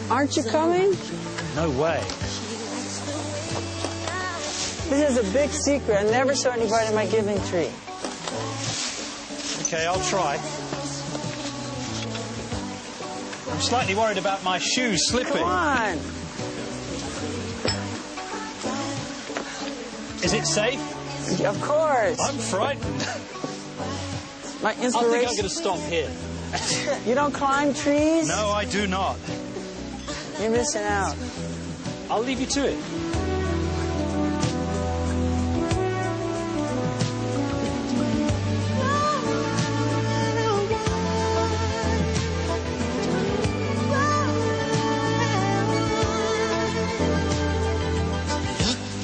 Aren't you coming? No way. This is a big secret. I never saw anybody in my giving tree. Okay, I'll try. I'm slightly worried about my shoes slipping. Come on. Is it safe? Of course. I'm frightened. My inspiration. I think I'm going to stop here. You don't climb trees? No, I do not. You're missing out. I'll leave you to it.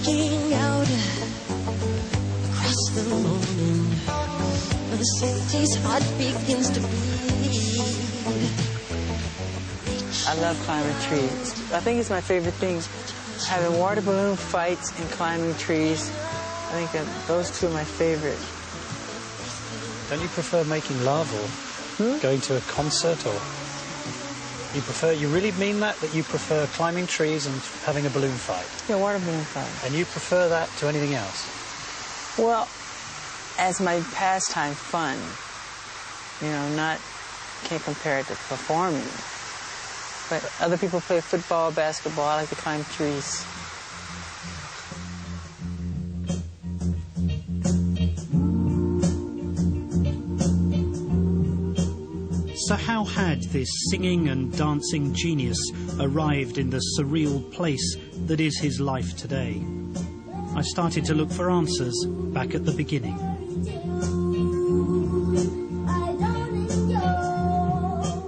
Looking out across the morning, when the city's heart begins to beat. I love climbing trees. I think it's my favorite thing. Having water balloon fights and climbing trees. I think that those two are my favorite. Don't you prefer making love or going to a concert, or you really mean that you prefer climbing trees and having a balloon fight? Yeah, water balloon fight. And you prefer that to anything else? Well, as my pastime fun, you know, can't compare it to performing. But other people play football, basketball. I like to climb trees. So how had this singing and dancing genius arrived in the surreal place that is his life today? I started to look for answers back at the beginning.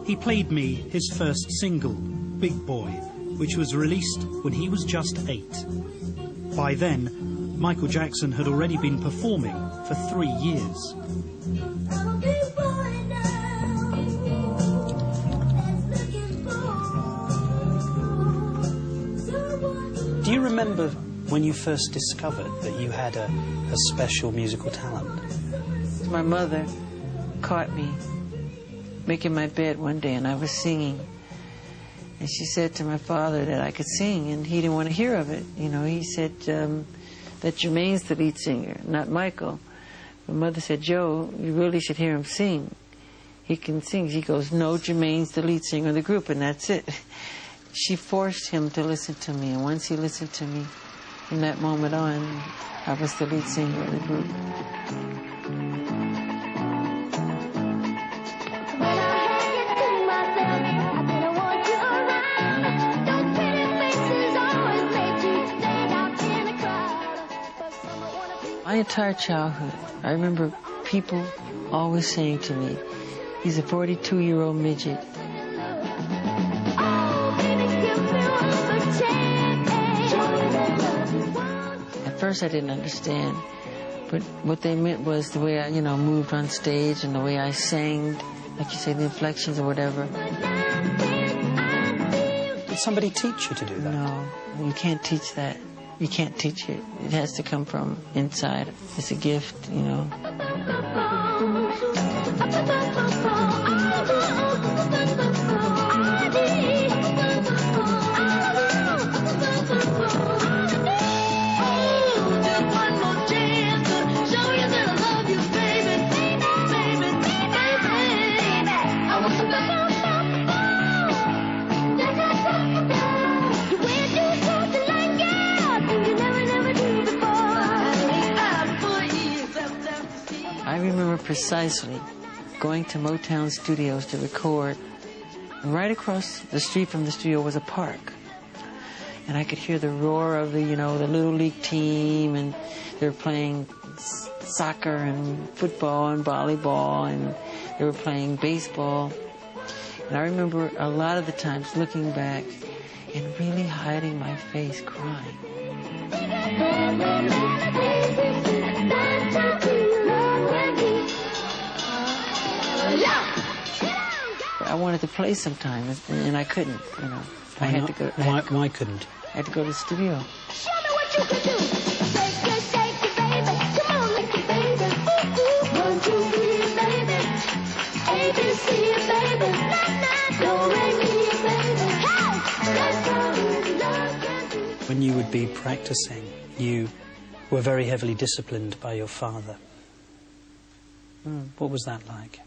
He played me his first single, Big Boy, which was released when he was just 8. By then, Michael Jackson had already been performing for 3 years. Do you remember when you first discovered that you had a special musical talent? My mother caught me making my bed one day, and I was singing. And she said to my father that I could sing, and he didn't want to hear of it. You know, he said that Jermaine's the lead singer, not Michael. My mother said, Joe, you really should hear him sing. He can sing. He goes, no, Jermaine's the lead singer of the group, and that's it. She forced him to listen to me, and once he listened to me, from that moment on, I was the lead singer of the group. My entire childhood, I remember people always saying to me, he's a 42-year-old midget. At first I didn't understand, but what they meant was the way I, moved on stage and the way I sang, like you say, the inflections or whatever. Did somebody teach you to do that? No, you can't teach that. You can't teach it. It has to come from inside. It's a gift, you know. I remember precisely going to Motown Studios to record, and right across the street from the studio was a park. And I could hear the roar of the Little League team, and they were playing soccer and football and volleyball, and they were playing baseball. And I remember a lot of the times looking back and really hiding my face, crying. I wanted to play sometime, and I couldn't, I had to go. Why couldn't? I had to go to the studio. Show me what you can do. Shake it, baby. Come on, make it, baby. Ooh, ooh. 1, 2, 3, baby. ABC, baby. Do, re, mi, baby. Hey! you would be practicing, you were very heavily disciplined by your father. What was that like?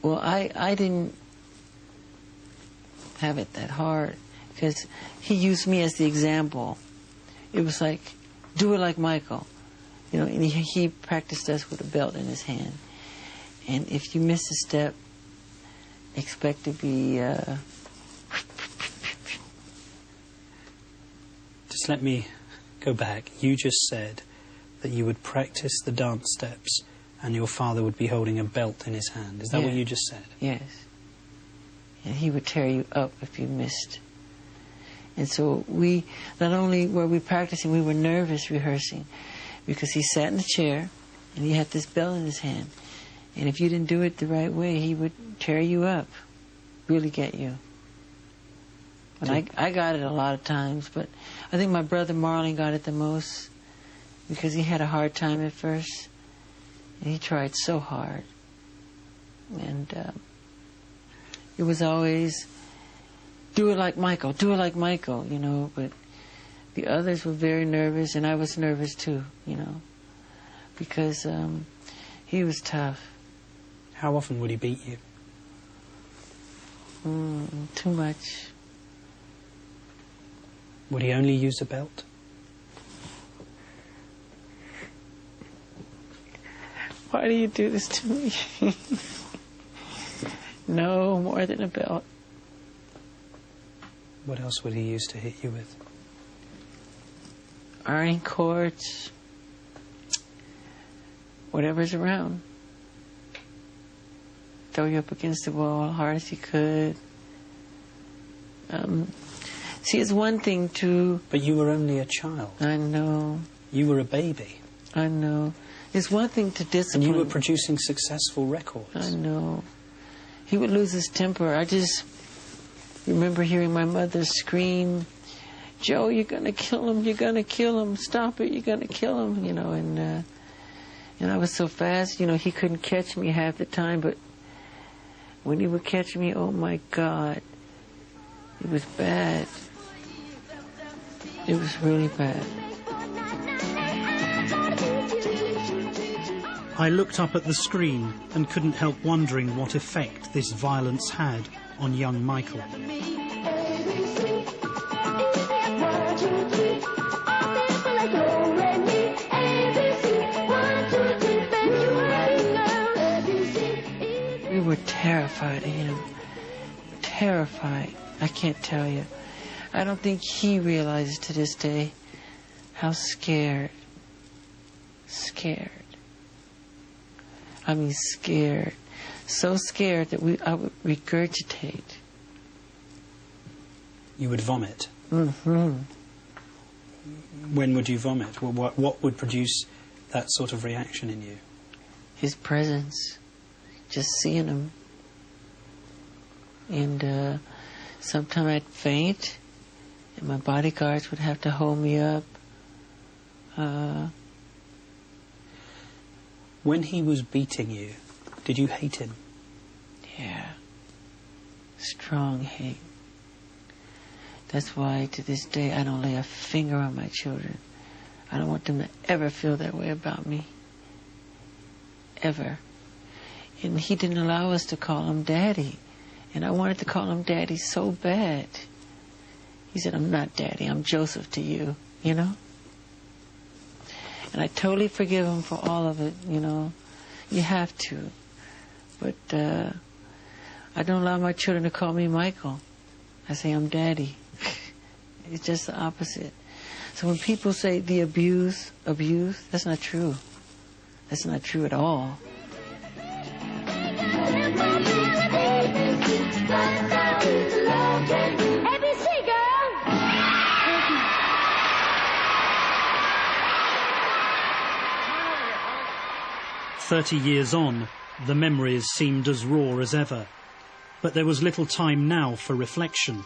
Well, I didn't have it that hard because he used me as the example. It was like, do it like Michael. You know, and he practiced us with a belt in his hand. And if you miss a step, expect to be... Just let me go back. You just said that you would practice the dance steps and your father would be holding a belt in his hand. Is that what you just said? Yes. And he would tear you up if you missed. And so we, not only were we practicing, we were nervous rehearsing because he sat in the chair and he had this belt in his hand. And if you didn't do it the right way, he would tear you up, really get you. And I got it a lot of times, but I think my brother Marlon got it the most because he had a hard time at first. And he tried so hard. And it was always, do it like Michael, do it like Michael, you know. But the others were very nervous, and I was nervous too, you know, because he was tough. How often would he beat you? Too much. Would he only use a belt? Why do you do this to me? No, more than a belt. What else would he use to hit you with? Ironing cords. Whatever's around. Throw you up against the wall as hard as he could. See, it's one thing to... But you were only a child. I know. You were a baby. I know. It's one thing to discipline. And you were producing successful records. I know. He would lose his temper. I just remember hearing my mother scream, Joe, you're going to kill him, you're going to kill him, stop it, you're going to kill him, you know, and I was so fast, you know, he couldn't catch me half the time, but when he would catch me, oh my God, it was bad. It was really bad. I looked up at the screen and couldn't help wondering what effect this violence had on young Michael. We were terrified of him. Terrified. I can't tell you. I don't think he realizes to this day how scared. Scared. I mean scared. So scared that I would regurgitate. You would vomit? Mm-hmm. When would you vomit? Well, what would produce that sort of reaction in you? His presence. Just seeing him. And sometimes I'd faint, and my bodyguards would have to hold me up. When he was beating you, did you hate him? Yeah. Strong hate. That's why to this day I don't lay a finger on my children. I don't want them to ever feel that way about me. Ever. And he didn't allow us to call him Daddy. And I wanted to call him Daddy so bad. He said, I'm not Daddy, I'm Joseph to you, you know? And I totally forgive him for all of it, you know. You have to. But I don't allow my children to call me Michael. I say I'm Daddy. It's just the opposite. So when people say the abuse, that's not true. That's not true at all. ABC, girl! 30 years on, the memories seemed as raw as ever. But there was little time now for reflection.